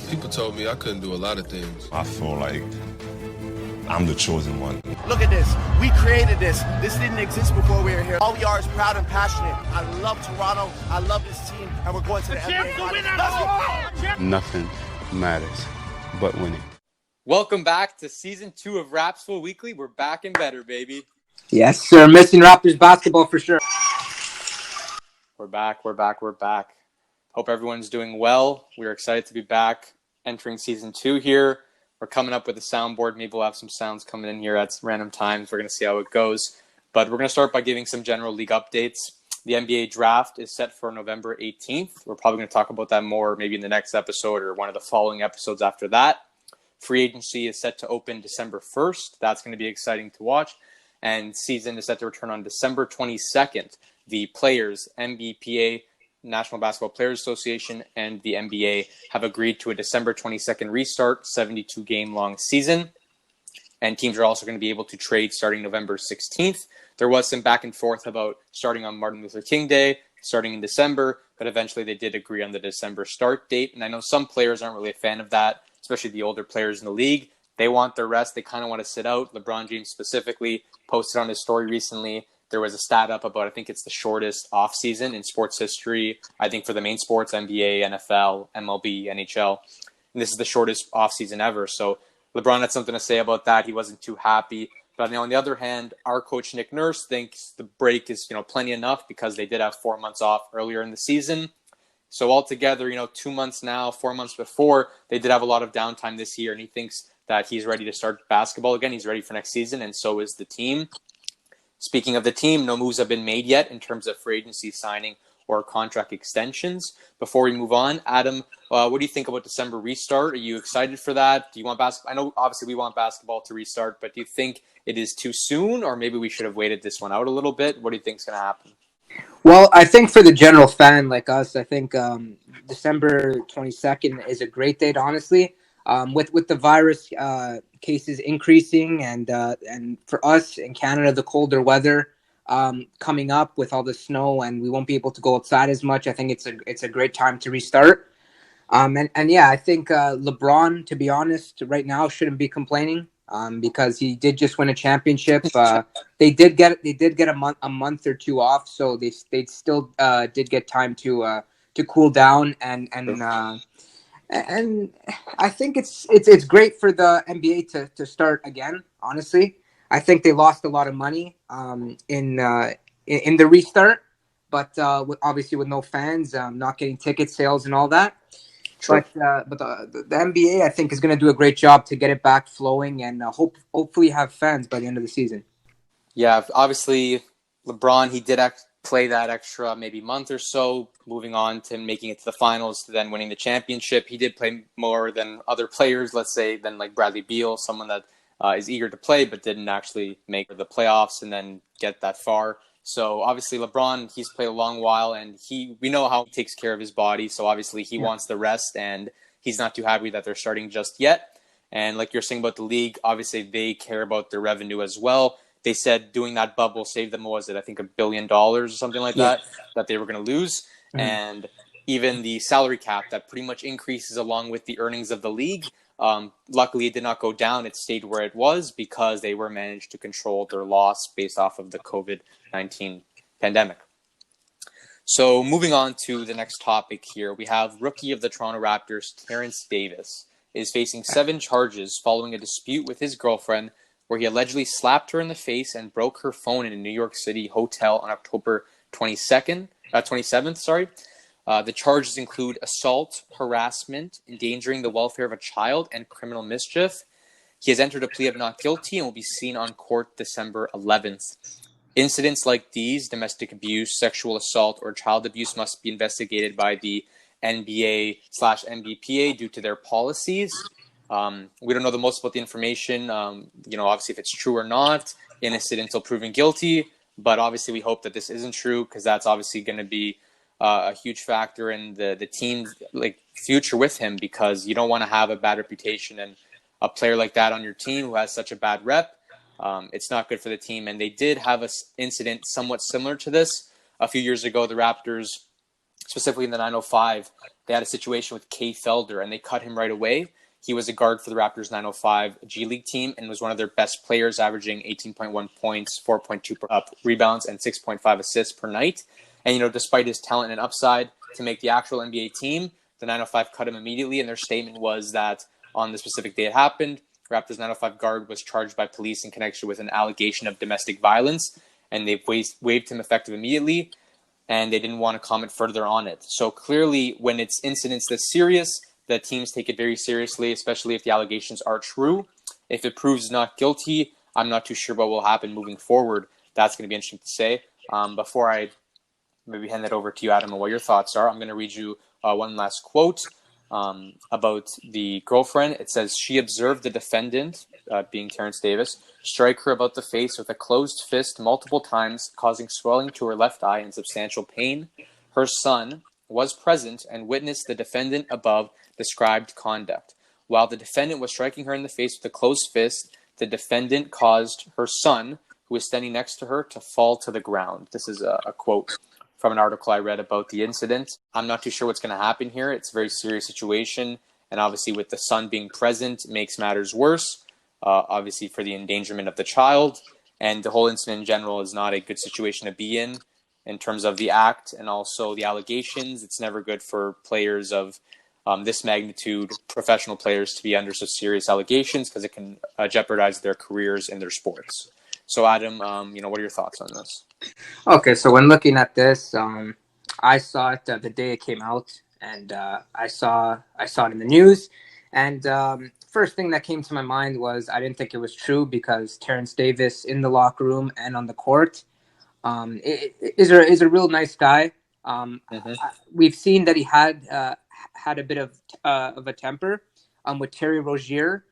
People told me I couldn't do a lot of things. I feel like I'm the chosen one. Look at this. We created this. This didn't exist before we were here. All we are is proud and passionate. I love Toronto. I love this team. And we're going to the NBA. Nothing matters but winning. Welcome back to Season 2 of Rapzville Weekly. We're back and better, baby. Yes, sir. Missing Raptors basketball for sure. We're back. Hope everyone's doing well. We're excited to be back entering Season 2 here. We're coming up with a soundboard. Maybe we'll have some sounds coming in here at random times. We're going to see how it goes. But we're going to start by giving some general league updates. The NBA draft is set for November 18th. We're probably going to talk about that more maybe in the next episode or one of the following episodes after that. Free agency is set to open December 1st. That's going to be exciting to watch. And season is set to return on December 22nd. The players, NBPA, National Basketball Players Association, and the NBA have agreed to a December 22nd restart, 72-game-long season. And teams are also going to be able to trade starting November 16th. There was some back and forth about starting on Martin Luther King Day, starting in December, but eventually they did agree on the December start date. And I know some players aren't really a fan of that, especially the older players in the league. They want their rest. They kind of want to sit out. LeBron James specifically posted on his story recently. There was a stat up about, I think it's the shortest offseason in sports history. I think for the main sports, NBA, NFL, MLB, NHL. And this is the shortest offseason ever. So LeBron had something to say about that. He wasn't too happy. But on the other hand, our coach Nick Nurse thinks the break is plenty enough because they did have 4 months off earlier in the season. So altogether, 2 months now, 4 months before, they did have a lot of downtime this year. And he thinks that he's ready to start basketball again. He's ready for next season, and so is the team. Speaking of the team, no moves have been made yet in terms of free agency signing or contract extensions. Before we move on, Adam, what do you think about December restart? Are you excited for that? Do you want basketball? I know obviously we want basketball to restart, but do you think it is too soon, or maybe we should have waited this one out a little bit? What do you think is going to happen? Well, I think for the general fan like us, I think December 22nd is a great date, honestly. With the virus cases increasing and for us in Canada, the colder weather coming up with all the snow, and we won't be able to go outside as much. I think it's a great time to restart. And yeah, I think LeBron, to be honest, right now shouldn't be complaining because he did just win a championship. They did get a month or two off, so they still did get time to cool down and I think it's great for the NBA to start again. Honestly, I think they lost a lot of money in the restart, but obviously with no fans, not getting ticket sales and all that. Sure. But the NBA, I think, is going to do a great job to get it back flowing and hopefully have fans by the end of the season. Yeah, obviously LeBron, he did play that extra maybe month or so, moving on to making it to the finals, to then winning the championship. He did play more than other players, let's say, than like Bradley Beal, someone that is eager to play but didn't actually make the playoffs and then get that far. So obviously LeBron, he's played a long while, and we know how he takes care of his body. So obviously he wants the rest, and he's not too happy that they're starting just yet. And like you're saying about the league, obviously they care about their revenue as well. They said doing that bubble saved them, I think $1 billion or something like that they were going to lose. Mm-hmm. And even the salary cap that pretty much increases along with the earnings of the league. Luckily, it did not go down. It stayed where it was because they were managed to control their loss based off of the COVID-19 pandemic. So moving on to the next topic here, we have rookie of the Toronto Raptors, Terrence Davis, is facing 7 charges following a dispute with his girlfriend where he allegedly slapped her in the face and broke her phone in a New York City hotel on October 27th. The charges include assault, harassment, endangering the welfare of a child, and criminal mischief. He has entered a plea of not guilty and will be seen on court December 11th. Incidents like these, domestic abuse, sexual assault, or child abuse, must be investigated by the NBA/NBPA due to their policies. We don't know the most about the information, obviously if it's true or not, innocent until proven guilty, but obviously we hope that this isn't true because that's obviously going to be a huge factor in the team's future with him, because you don't want to have a bad reputation and a player like that on your team who has such a bad rep. It's not good for the team, and they did have an incident somewhat similar to this a few years ago. The Raptors specifically in the 905, they had a situation with Kay Felder, and they cut him right away. He was a guard for the Raptors 905 G League team and was one of their best players, averaging 18.1 points, 4.2 rebounds, and 6.5 assists per night. And, despite his talent and upside to make the actual NBA team, the 905 cut him immediately, and their statement was that on the specific day it happened, Raptors 905 guard was charged by police in connection with an allegation of domestic violence, and they waived him effective immediately, and they didn't want to comment further on it. So clearly, when it's incidents this serious, the teams take it very seriously, especially if the allegations are true. If it proves not guilty, I'm not too sure what will happen moving forward. That's going to be interesting to say. Before I maybe hand it over to you, Adam, and what your thoughts are, I'm going to read you one last quote about the girlfriend. It says, she observed the defendant, being Terrence Davis, strike her about the face with a closed fist multiple times, causing swelling to her left eye and substantial pain. Her son was present and witnessed the defendant above described conduct. While the defendant was striking her in the face with a closed fist, the defendant caused her son, who was standing next to her, to fall to the ground. This is a quote from an article I read about the incident. I'm not too sure what's going to happen here. It's a very serious situation, and obviously with the son being present, it makes matters worse, obviously for the endangerment of the child, and the whole incident in general is not a good situation to be in terms of the act and also the allegations. It's never good for players of this magnitude, professional players, to be under so serious allegations because it can jeopardize their careers in their sports. So, Adam, what are your thoughts on this? Okay, so when looking at this, I saw it the day it came out, and I saw it in the news. And first thing that came to my mind was I didn't think it was true because Terrence Davis in the locker room and on the court is a real nice guy. We've seen that he had a bit of a temper with Terry Rozier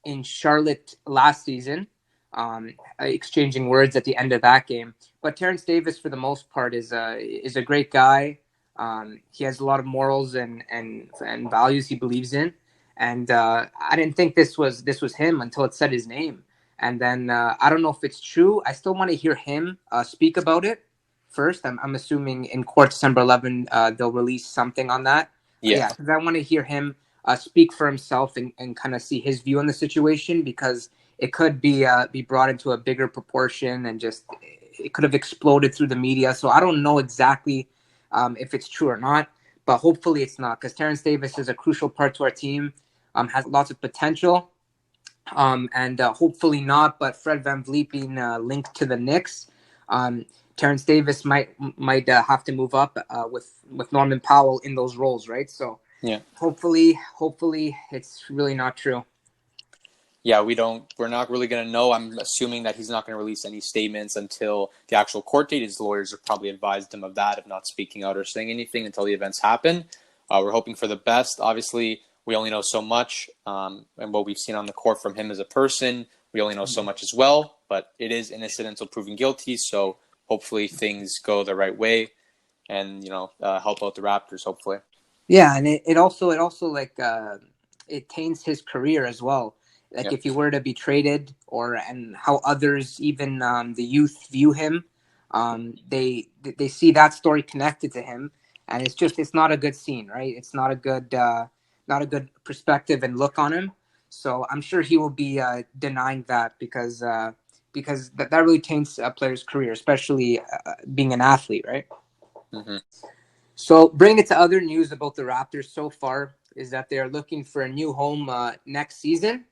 in Charlotte last season, exchanging words at the end of that game. But Terrence Davis, for the most part, is a great guy. He has a lot of morals and values he believes in, and I didn't think this was him until it said his name. And then I don't know if it's true. I still want to hear him speak about it first. I'm assuming in court December 11 they'll release something on that. Yeah, because I want to hear him speak for himself and kind of see his view on the situation, because it could be brought into a bigger proportion and just it could have exploded through the media. So I don't know exactly if it's true or not, but hopefully it's not, because Terrence Davis is a crucial part to our team, has lots of potential. And hopefully not, but Fred VanVleet being linked to the Knicks, Terrence Davis might have to move up with Norman Powell in those roles, right? So yeah, hopefully it's really not true. Yeah, we're not really going to know. I'm assuming that he's not going to release any statements until the actual court date. His lawyers have probably advised him of that, of not speaking out or saying anything until the events happen. We're hoping for the best. Obviously, we only know so much, and what we've seen on the court from him as a person, we only know so much as well, but it is innocent until proven guilty, so hopefully things go the right way and, help out the Raptors, hopefully. Yeah, and it also like it taints his career as well. Like if he were to be traded, and how others, even the youth, view him, they see that story connected to him, and it's not a good scene, right? It's not a good perspective and look on him. So I'm sure he will be denying that because that really taints a player's career, especially being an athlete, right? Mm-hmm. So bringing it to other news about the Raptors so far is that they are looking for a new home next season.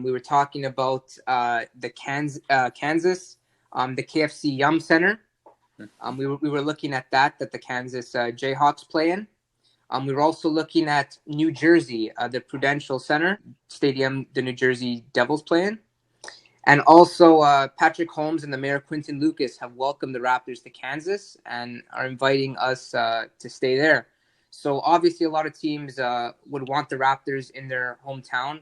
We were talking about the Kansas, the KFC Yum Center. We were looking at that the Kansas Jayhawks play in. We were also looking at New Jersey, the Prudential Center Stadium, the New Jersey Devils play in. And also Patrick Holmes and the mayor Quinton Lucas have welcomed the Raptors to Kansas and are inviting us to stay there. So obviously a lot of teams would want the Raptors in their hometown.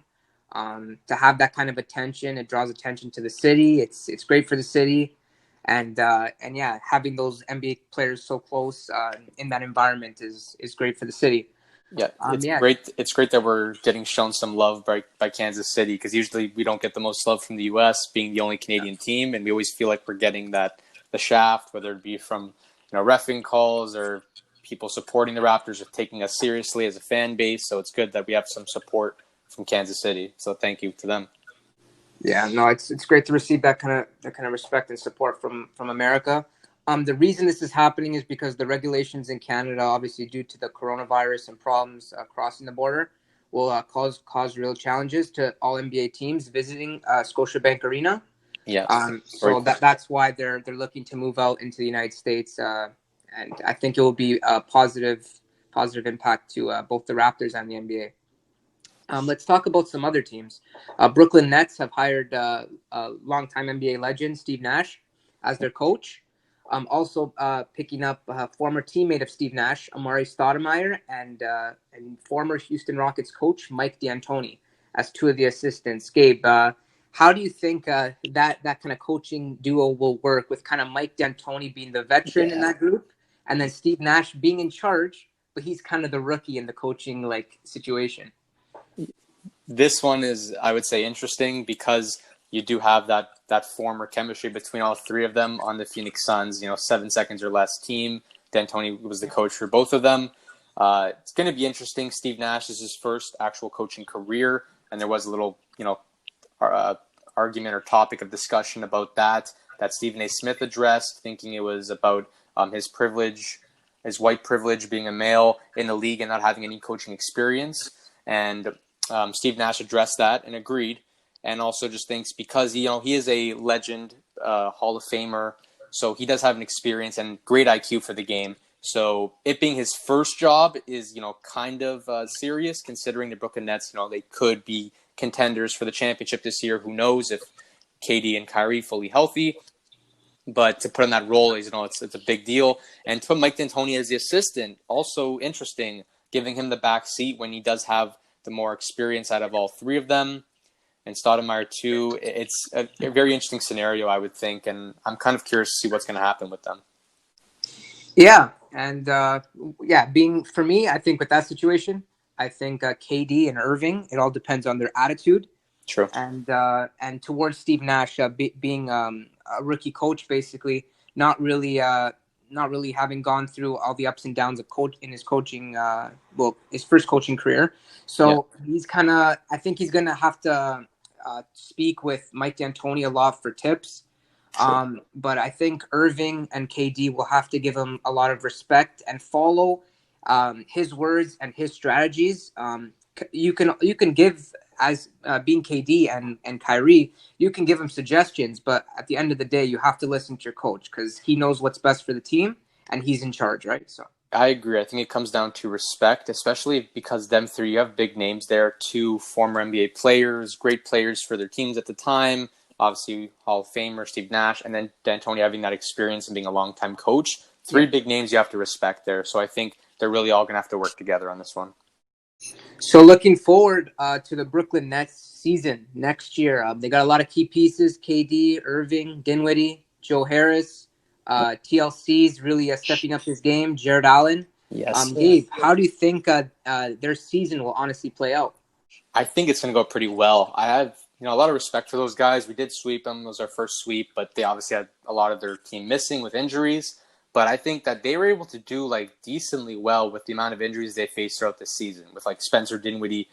To have that kind of attention, it draws attention to the city. It's great for the city, and yeah, having those NBA players so close in that environment is great for the city. Yeah, great. It's great that we're getting shown some love by Kansas City, because usually we don't get the most love from the U.S. being the only Canadian team, and we always feel like we're getting the shaft, whether it be from reffing calls or people supporting the Raptors, of taking us seriously as a fan base. So it's good that we have some support from Kansas City. So thank you to them. Yeah, no, it's great to receive that kind of respect and support from America. The reason this is happening is because the regulations in Canada, obviously due to the coronavirus and problems crossing the border, will cause real challenges to all NBA teams visiting Scotiabank Arena. Yes. So that's why they're looking to move out into the United States, and I think it will be a positive impact to both the Raptors and the NBA. Let's talk about some other teams. Brooklyn Nets have hired a longtime NBA legend Steve Nash as their coach. Also picking up a former teammate of Steve Nash, Amari Stoudemire, and former Houston Rockets coach Mike D'Antoni as two of the assistants. Gabe, how do you think that kind of coaching duo will work, with kind of Mike D'Antoni being the veteran in that group, and then Steve Nash being in charge, but he's kind of the rookie in the coaching situation? This one is, I would say, interesting because you do have that former chemistry between all three of them on the Phoenix Suns, 7 seconds or less team. D'Antoni was the coach for both of them. It's going to be interesting. Steve Nash is his first actual coaching career, and there was a little, argument or topic of discussion about that Stephen A. Smith addressed, thinking it was about his privilege, his white privilege, being a male in the league and not having any coaching experience. And Steve Nash addressed that and agreed, and also just thinks because he is a legend, Hall of Famer, so he does have an experience and great IQ for the game. So it being his first job is kind of serious, considering the Brooklyn Nets. They could be contenders for the championship this year. Who knows if KD and Kyrie fully healthy? But to put in that role is it's a big deal, and to put Mike D'Antoni as the assistant, also interesting, giving him the back seat when he does have the more experience out of all three of them, and Stoudemire too. It's a very interesting scenario, I would think, and I'm kind of curious to see what's going to happen with them. Yeah, and being for me, I think with that situation, I think KD and Irving, it all depends on their attitude. True. And towards Steve Nash being a rookie coach, basically not really having gone through all the ups and downs of his coaching, his first coaching career. So he's I think he's going to have to speak with Mike D'Antoni a lot for tips. Sure. But I think Irving and KD will have to give him a lot of respect and follow his words and his strategies. You can give, as being KD and Kyrie, you can give him suggestions, but at the end of the day, you have to listen to your coach because he knows what's best for the team and he's in charge, right? So I agree. I think it comes down to respect, especially because them three, you have big names there, two former NBA players, great players for their teams at the time. Obviously, Hall of Famer Steve Nash, and then D'Antoni having that experience and being a longtime coach. Three big names you have to respect there. So I think they're really all going to have to work together on this one. So looking forward to the Brooklyn Nets season next year. They got a lot of key pieces: KD, Irving, Dinwiddie, Joe Harris. TLC's really stepping up his game. Jared Allen. Yes. Gabe, how do you think their season will honestly play out? I think it's going to go pretty well. I have a lot of respect for those guys. We did sweep them. It was our first sweep, but they obviously had a lot of their team missing with injuries. But I think that they were able to do decently well with the amount of injuries they faced throughout the season, with Spencer Dinwiddie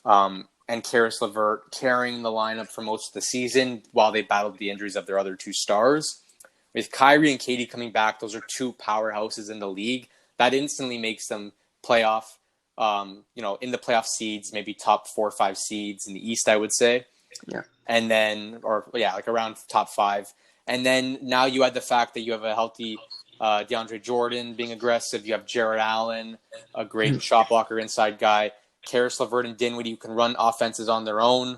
and Karis LeVert carrying the lineup for most of the season while they battled the injuries of their other two stars. With Kyrie and KD coming back, those are two powerhouses in the league. That instantly makes them playoff, in the playoff seeds, maybe top 4 or 5 seeds in the East, I would say. Yeah. And then, around top 5. And then now you add the fact that you have a healthy DeAndre Jordan being aggressive. You have Jared Allen, a great shot blocker inside guy. Karis LeVert and Dinwiddie, who can run offenses on their own.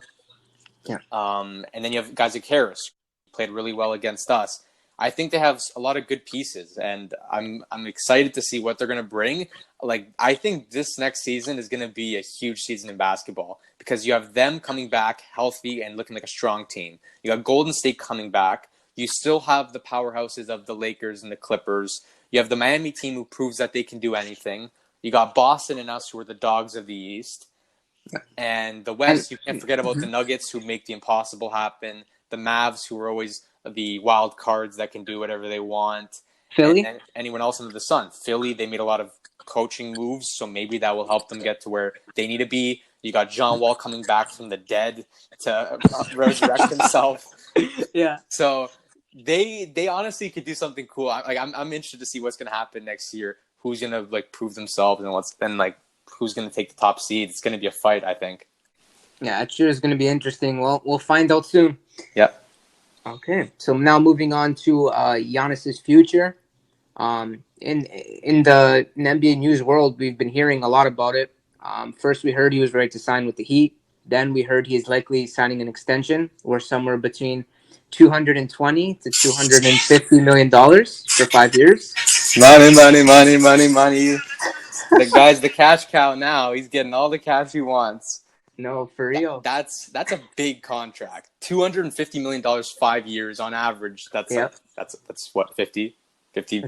Yeah. And then you have guys like Harris, who played really well against us. I think they have a lot of good pieces, and I'm excited to see what they're going to bring. I think this next season is going to be a huge season in basketball because you have them coming back healthy and looking like a strong team. You have Golden State coming back. You still have the powerhouses of the Lakers and the Clippers. You have the Miami team who proves that they can do anything. You got Boston and us, who are the dogs of the East. And the West, you can't forget about the Nuggets, who make the impossible happen. The Mavs, who are always the wild cards that can do whatever they want. Philly? And anyone else under the sun. Philly, they made a lot of coaching moves, so maybe that will help them get to where they need to be. You got John Wall coming back from the dead to resurrect himself. Yeah. So they honestly could do something cool. I'm interested to see what's going to happen next year. Who's going to like prove themselves and who's going to take the top seed. It's going to be a fight, I think. Yeah, it sure is going to be interesting. Well, we'll find out soon. Yep. Okay, so now moving on to Giannis's future. In the NBA news world, we've been hearing a lot about it. First, we heard he was ready to sign with the Heat. Then we heard he is likely signing an extension or somewhere between $220 to $250 million for 5 years. Money. The guy's the cash cow now. He's getting all the cash he wants. No, for real. That's a big contract. $250 million 5 years on average. That's what, $50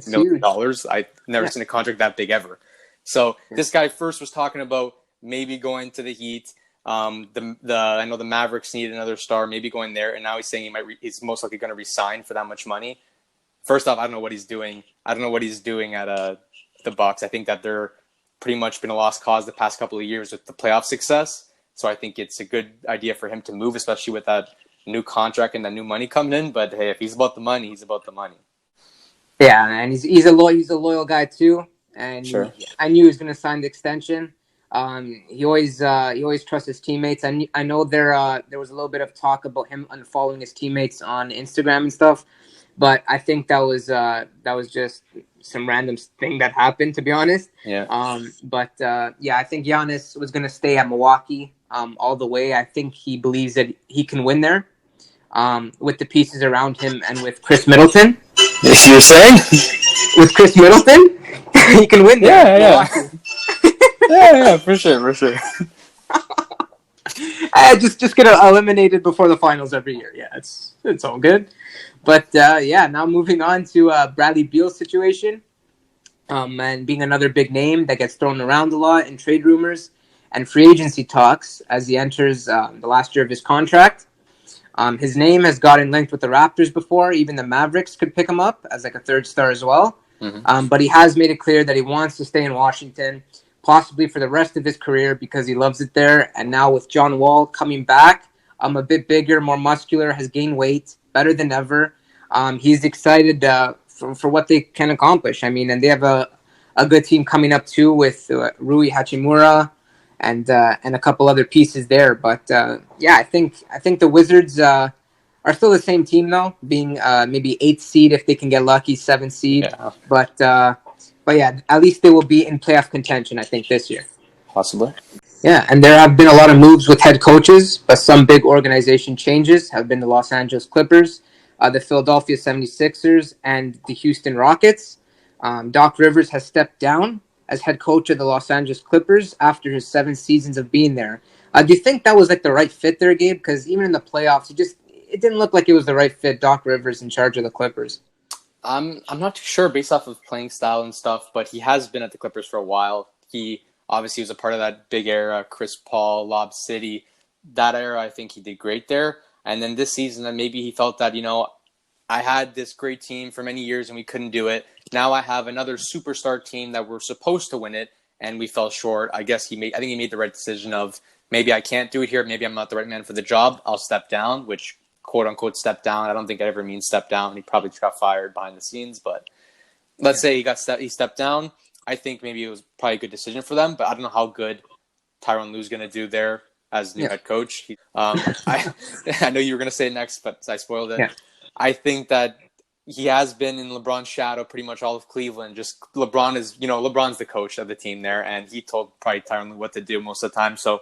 million. I've never seen a contract that big ever. So this guy first was talking about maybe going to the Heat. I know the Mavericks need another star, maybe going there, and now he's saying he's most likely going to resign for that much money. First off, I don't know what he's doing. I don't know what he's doing at the Bucks. I think that they're pretty much been a lost cause the past couple of years with the playoff success. So I think it's a good idea for him to move, especially with that new contract and that new money coming in. But hey, if he's about the money, he's about the money. Yeah, and he's a loyal guy too. And sure. I knew he was going to sign the extension. He always trusts his teammates. I know there was a little bit of talk about him unfollowing his teammates on Instagram and stuff, but I think that was just some random thing that happened, to be honest. Yeah. I think Giannis was going to stay at Milwaukee all the way. I think he believes that he can win there with the pieces around him and with Chris Middleton. Yes, you're saying? With Chris Middleton, he can win there. Yeah. yeah, for sure. Just get eliminated before the finals every year. Yeah, it's all good. But now moving on to Bradley Beal's situation, and being another big name that gets thrown around a lot in trade rumors and free agency talks as he enters the last year of his contract. His name has gotten linked with the Raptors before. Even the Mavericks could pick him up as like a third star as well. Mm-hmm. But he has made it clear that he wants to stay in Washington, possibly for the rest of his career because he loves it there. And now with John Wall coming back, a bit bigger, more muscular, has gained weight, better than ever. He's excited for what they can accomplish. I mean, and they have a good team coming up too with Rui Hachimura and a couple other pieces there. But I think the Wizards are still the same team though, being maybe 8th seed if they can get lucky, 7th seed. Yeah. But at least they will be in playoff contention, I think, this year. Possibly. Yeah, and there have been a lot of moves with head coaches, but some big organization changes have been the Los Angeles Clippers, the Philadelphia 76ers, and the Houston Rockets. Doc Rivers has stepped down as head coach of the Los Angeles Clippers after his 7 seasons of being there. Do you think that was like the right fit there, Gabe? Because even in the playoffs, it didn't look like it was the right fit, Doc Rivers in charge of the Clippers. I'm not too sure based off of playing style and stuff, but he has been at the Clippers for a while. He obviously was a part of that big era, Chris Paul, Lob City. That era, I think he did great there. And then this season, maybe he felt that, I had this great team for many years and we couldn't do it. Now I have another superstar team that we're supposed to win it, and we fell short. I think he made the right decision of maybe I can't do it here. Maybe I'm not the right man for the job. I'll step down, which quote unquote step down. I don't think it ever means step down. He probably just got fired behind the scenes, but let's say he stepped down. I think maybe it was probably a good decision for them, but I don't know how good Tyronn Lue's going to do there as new head coach. I know you were going to say it next, but I spoiled it. Yeah. I think that he has been in LeBron's shadow pretty much all of Cleveland. Just LeBron's the coach of the team there, and he told probably Tyronn Lue what to do most of the time. So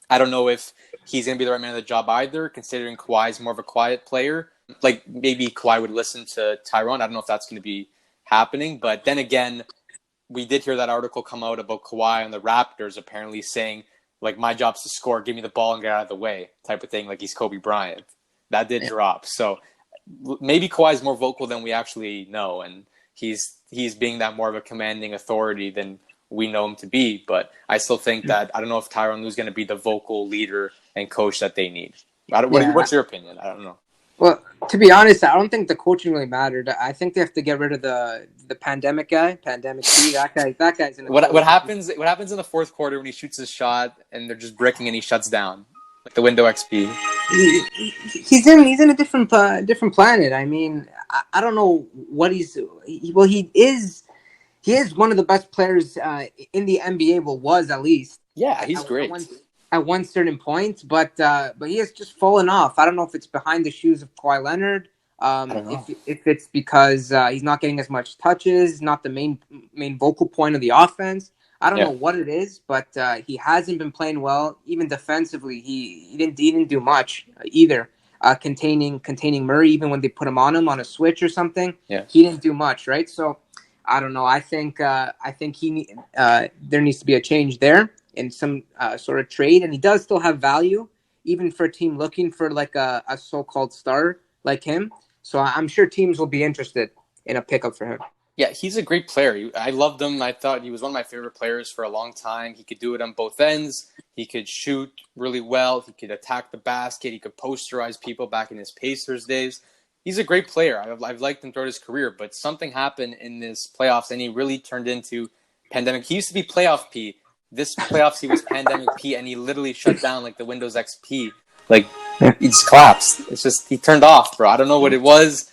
I don't know if he's going to be the right man of the job either, considering Kawhi's more of a quiet player. Like, maybe Kawhi would listen to Tyronn. I don't know if that's going to be happening. But then again, we did hear that article come out about Kawhi and the Raptors apparently saying, like, my job's to score, give me the ball and get out of the way type of thing, like he's Kobe Bryant. That did drop. So maybe Kawhi's more vocal than we actually know, and he's being that more of a commanding authority than we know him to be. But I still think that I don't know if Tyronn Lue's going to be the vocal leader and coach that they need. What's your opinion? I don't know. Well, to be honest, I don't think the coaching really mattered. I think they have to get rid of the pandemic guy, pandemic C. That guy's in the What happens in the fourth quarter when he shoots his shot and they're just bricking and he shuts down like the window XP? He's in a different planet. I mean, I don't know what he is one of the best players in the NBA. Well, was at least. Yeah, he's great. At one certain point, but he has just fallen off. I don't know if it's behind the shoes of Kawhi Leonard. If it's because he's not getting as much touches, not the main vocal point of the offense. I don't know what it is, but he hasn't been playing well. Even defensively, he didn't do much either. Containing Murray, even when they put him on a switch or something, he didn't do much, right? So I don't know. I think there needs to be a change there in some sort of trade, and he does still have value, even for a team looking for like a so-called star like him. So I'm sure teams will be interested in a pickup for him. Yeah, he's a great player. I loved him. I thought he was one of my favorite players for a long time. He could do it on both ends. He could shoot really well. He could attack the basket. He could posterize people back in his Pacers days. He's a great player. I've liked him throughout his career, but something happened in this playoffs, and he really turned into pandemic. He used to be playoff P. This playoffs, he was pandemic P, and he literally shut down like the Windows XP. Like, he just collapsed. It's just, he turned off, bro. I don't know what it was.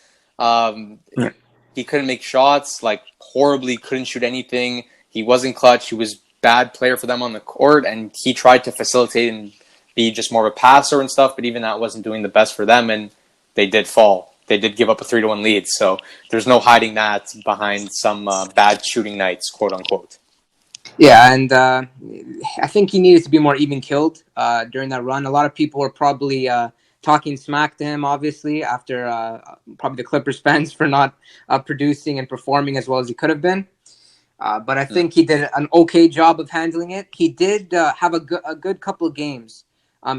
He couldn't make shots, like, horribly, couldn't shoot anything. He wasn't clutch. He was bad player for them on the court, and he tried to facilitate and be just more of a passer and stuff, but even that wasn't doing the best for them, and they did fall. They did give up a 3-1 lead, so there's no hiding that behind some bad shooting nights, quote unquote. Yeah, and I think he needed to be more even-killed during that run. A lot of people were probably talking smack to him, obviously, after probably the Clippers fans for not producing and performing as well as he could have been. But I think he did an okay job of handling it. He did have a good couple of games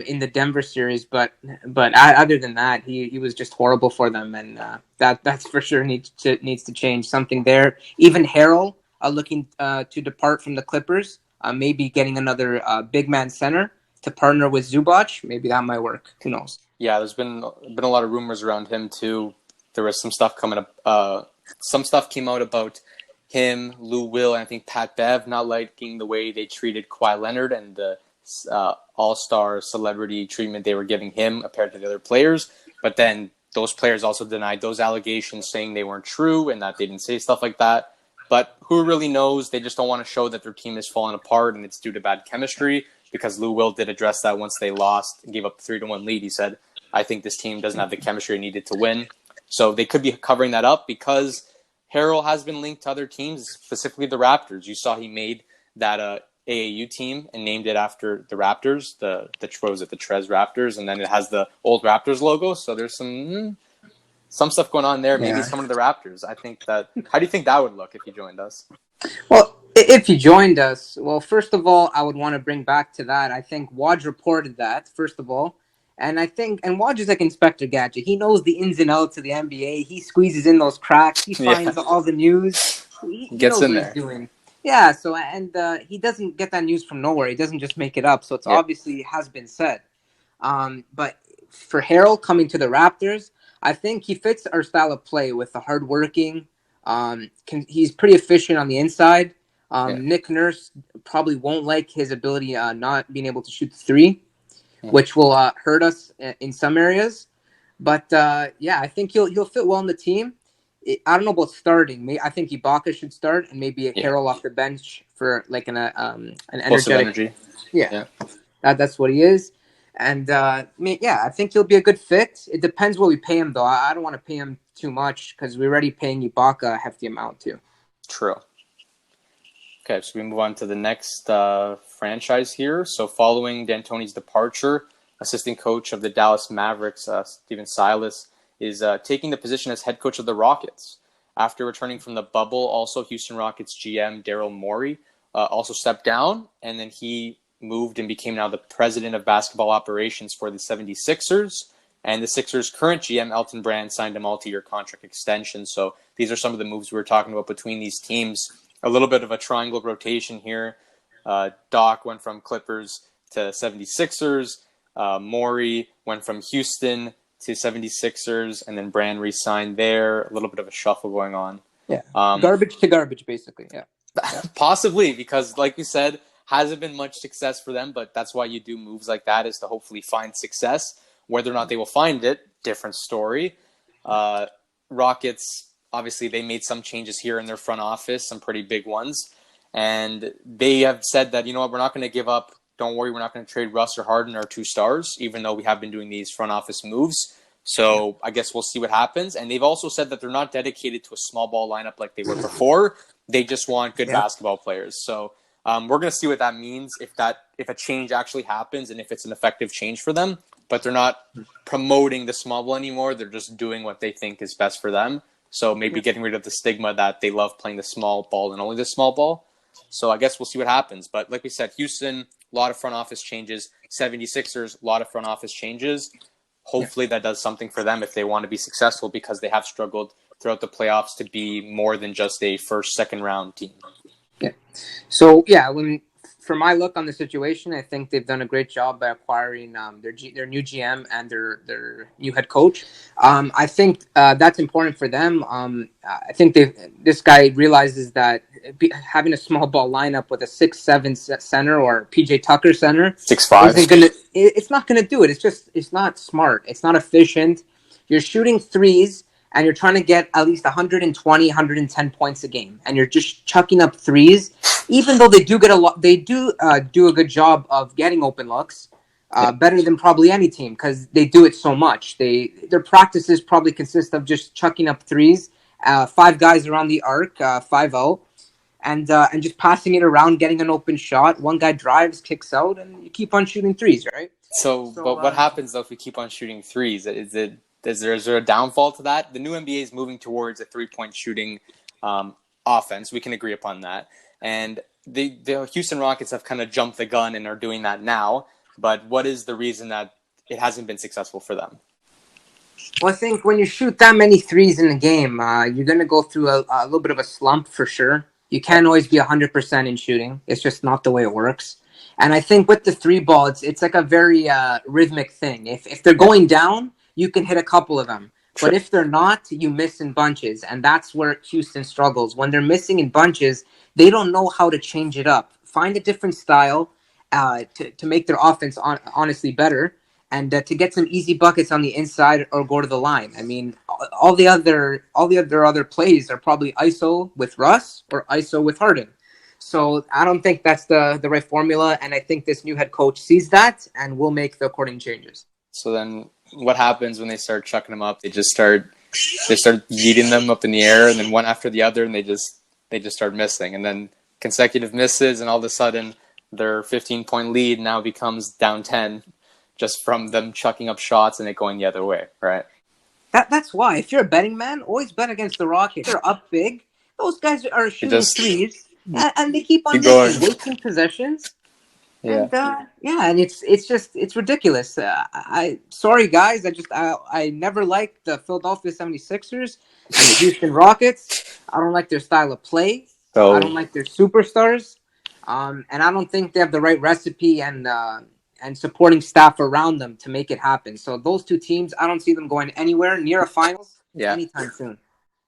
in the Denver series, but other than that, he was just horrible for them, and that's for sure needs to change something there. Even Harrell looking to depart from the Clippers, maybe getting another big man center to partner with Zubac. Maybe that might work. Who knows? Yeah, there's been a lot of rumors around him too. There was some stuff coming up. Some stuff came out about him, Lou Will, and I think Pat Bev not liking the way they treated Kawhi Leonard and the all-star celebrity treatment they were giving him compared to the other players. But then those players also denied those allegations, saying they weren't true and that they didn't say stuff like that. But who really knows? They just don't want to show that their team is falling apart and it's due to bad chemistry, because Lou Will did address that once they lost and gave up a 3-1 lead. He said, I think this team doesn't have the chemistry needed to win. So they could be covering that up, because Harrell has been linked to other teams, specifically the Raptors. You saw he made that AAU team and named it after the Raptors, the Trez Raptors, and then it has the old Raptors logo. So there's some stuff going on there. Maybe he's coming to the Raptors. I think that. How do you think that would look if he joined us? Well, if he joined us, well, first of all, I would want to bring back to that. I think Woj reported that, first of all. And Woj is like Inspector Gadget. He knows the ins and outs of the NBA. He squeezes in those cracks. He finds all the news. He gets knows in what there. He's doing. Yeah, so, and he doesn't get that news from nowhere. He doesn't just make it up. So it's obviously has been said. But for Harrell coming to the Raptors, I think he fits our style of play with the hardworking. He's pretty efficient on the inside. Nick Nurse probably won't like his ability not being able to shoot the three, which will hurt us in some areas. But I think he'll fit well in the team. I don't know about starting. I think Ibaka should start, and maybe Harrell off the bench for like an energetic energy. Yeah. That's what he is. And I think he'll be a good fit. It depends what we pay him, though. I don't want to pay him too much, because we're already paying Ibaka a hefty amount too. True. Okay, so we move on to the next franchise here. So following D'Antoni's departure, assistant coach of the Dallas Mavericks, Steven Silas, is taking the position as head coach of the Rockets. After returning from the bubble, also Houston Rockets GM Daryl Morey also stepped down, and then he moved and became now the president of basketball operations for the 76ers. And the Sixers' current GM, Elton Brand, signed a multi-year contract extension. So these are some of the moves we were talking about between these teams. A little bit of a triangle rotation here. Doc went from Clippers to 76ers. Morey went from Houston to 76ers, and then Brand re-signed there. A little bit of a shuffle going on. Yeah, garbage to garbage, basically. Yeah. Possibly, because like you said, hasn't been much success for them, but that's why you do moves like that, is to hopefully find success. Whether or not they will find it, different story. Rockets, obviously, they made some changes here in their front office, some pretty big ones. And they have said that, you know what, we're not going to give up. Don't worry, we're not going to trade Russ or Harden, our 2 stars, even though we have been doing these front office moves. So I guess we'll see what happens. And they've also said that they're not dedicated to a small ball lineup like they were before. They just want good basketball players. So we're going to see what that means, if a change actually happens and if it's an effective change for them. But they're not promoting the small ball anymore. They're just doing what they think is best for them. So maybe getting rid of the stigma that they love playing the small ball and only the small ball. So I guess we'll see what happens. But like we said, Houston, a lot of front office changes. 76ers, a lot of front office changes. Hopefully that does something for them if they want to be successful, because they have struggled throughout the playoffs to be more than just a first, second round team. Yeah. So, for my look on the situation, I think they've done a great job by acquiring their new GM and their new head coach. I think that's important for them. I think this guy realizes that having a small ball lineup with a 6'7" center or PJ Tucker center 6'5" it's not gonna do it. It's not smart. It's not efficient. You're shooting threes and you're trying to get at least 120, 110 points a game, and you're just chucking up threes. Even though they do get do a good job of getting open looks, better than probably any team, because they do it so much. Their practices probably consist of just chucking up threes, 5 guys around the arc, 5-0, and just passing it around, getting an open shot. One guy drives, kicks out, and you keep on shooting threes, right? But what happens though if we keep on shooting threes? Is there a downfall to that? The new NBA is moving towards a 3-point shooting offense. We can agree upon that. And the Houston Rockets have kind of jumped the gun and are doing that now. But what is the reason that it hasn't been successful for them? Well, I think when you shoot that many threes in a game, you're going to go through a little bit of a slump for sure. You can't always be 100% in shooting. It's just not the way it works. And I think with the 3 ball, it's like a very rhythmic thing. If they're going down, you can hit a couple of them. But if they're not, you miss in bunches. And that's where Houston struggles. When they're missing in bunches, they don't know how to change it up. Find a different style to make their offense honestly better, and to get some easy buckets on the inside or go to the line. I mean, all the other plays are probably ISO with Russ or ISO with Harden. So I don't think that's the right formula, and I think this new head coach sees that and will make the according changes. So then what happens when they start chucking them up? They start yeeting them up in the air, and then one after the other, and they just start missing, and then consecutive misses, and all of a sudden their 15-point lead now becomes down 10 just from them chucking up shots and it going the other way, right? That's why, if you're a betting man, always bet against the Rockets. They're up big. Those guys are shooting threes, and they keep on wasting possessions. Yeah. And it's ridiculous. Sorry guys, I never liked the Philadelphia 76ers and the Houston Rockets. I don't like their style of play. I don't like their superstars. And I don't think they have the right recipe and supporting staff around them to make it happen. So those 2 teams, I don't see them going anywhere near a finals anytime soon.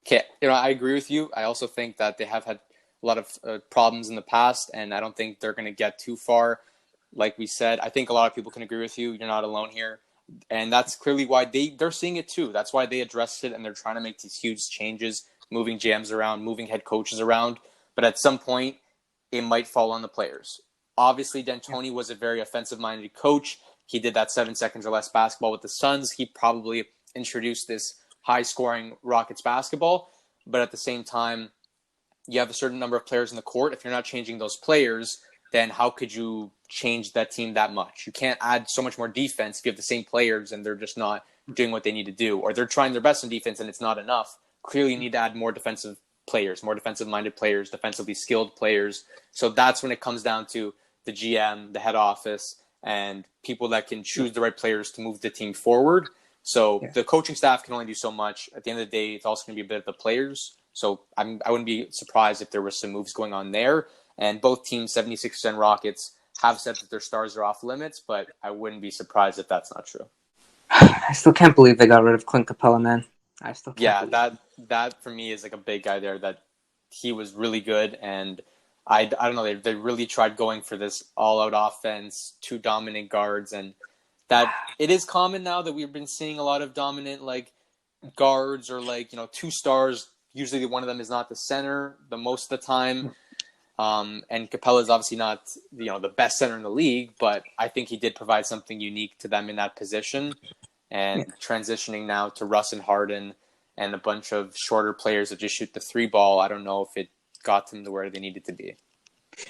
Okay, I agree with you. I also think that they have had a lot of problems in the past, and I don't think they're going to get too far. Like we said, I think a lot of people can agree with you. You're not alone here. And that's clearly why they're seeing it too. That's why they addressed it, and they're trying to make these huge changes, moving GMs around, moving head coaches around. But at some point, it might fall on the players. Obviously, D'Antoni was a very offensive-minded coach. He did that 7 seconds or less basketball with the Suns. He probably introduced this high-scoring Rockets basketball. But at the same time, you have a certain number of players in the court. If you're not changing those players, then how could you change that team that much? You can't add so much more defense if you have the same players and they're just not doing what they need to do, or they're trying their best in defense and it's not enough. Clearly, you need to add more defensive players, more defensive-minded players, defensively skilled players. So that's when it comes down to the GM, the head office, and people that can choose the right players to move the team forward. So the coaching staff can only do so much. At the end of the day, it's also going to be a bit of the players. So I wouldn't be surprised if there were some moves going on there. And both teams, 76ers and Rockets, have said that their stars are off limits, but I wouldn't be surprised if that's not true. I still can't believe they got rid of Clint Capella, man. I still can't. Yeah, that for me is like a big guy there. That he was really good, and I don't know. They really tried going for this all-out offense, 2 dominant guards, and that it is common now that we've been seeing a lot of dominant like guards or like 2 stars. Usually, one of them is not the center the most of the time. And Capella is obviously not the best center in the league, but I think he did provide something unique to them in that position. And transitioning now to Russ and Harden and a bunch of shorter players that just shoot the 3 ball, I don't know if it got them to where they needed to be.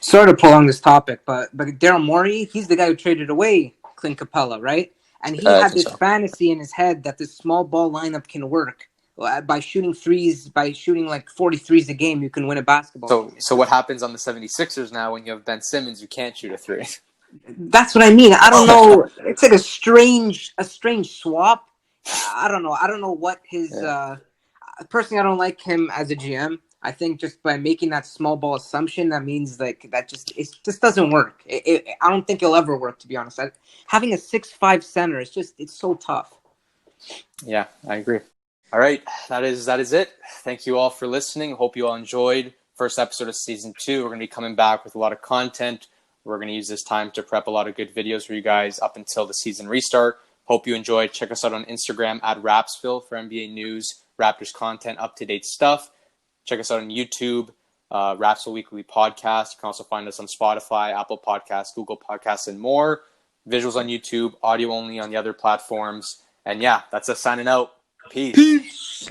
Sorry to prolong this topic, but Daryl Morey, he's the guy who traded away Clint Capella, right? And he had this fantasy in his head that this small ball lineup can work. By shooting threes, by shooting like 43s a game, you can win a basketball game. So what happens on the 76ers now when you have Ben Simmons, you can't shoot a 3? That's what I mean. I don't know. It's like a strange swap. I don't know. I don't know what his personally, I don't like him as a GM. I think just by making that small ball assumption, that means like it just doesn't work. I don't think it'll ever work, to be honest. Having a 6'5" center it's so tough. Yeah, I agree. All right, that is it. Thank you all for listening. Hope you all enjoyed first episode of season 2. We're going to be coming back with a lot of content. We're going to use this time to prep a lot of good videos for you guys up until the season restart. Hope you enjoyed. Check us out on Instagram at Rapzville for NBA news, Raptors content, up-to-date stuff. Check us out on YouTube, Rapzville Weekly Podcast. You can also find us on Spotify, Apple Podcasts, Google Podcasts, and more. Visuals on YouTube, audio only on the other platforms. And yeah, that's us signing out. Peace.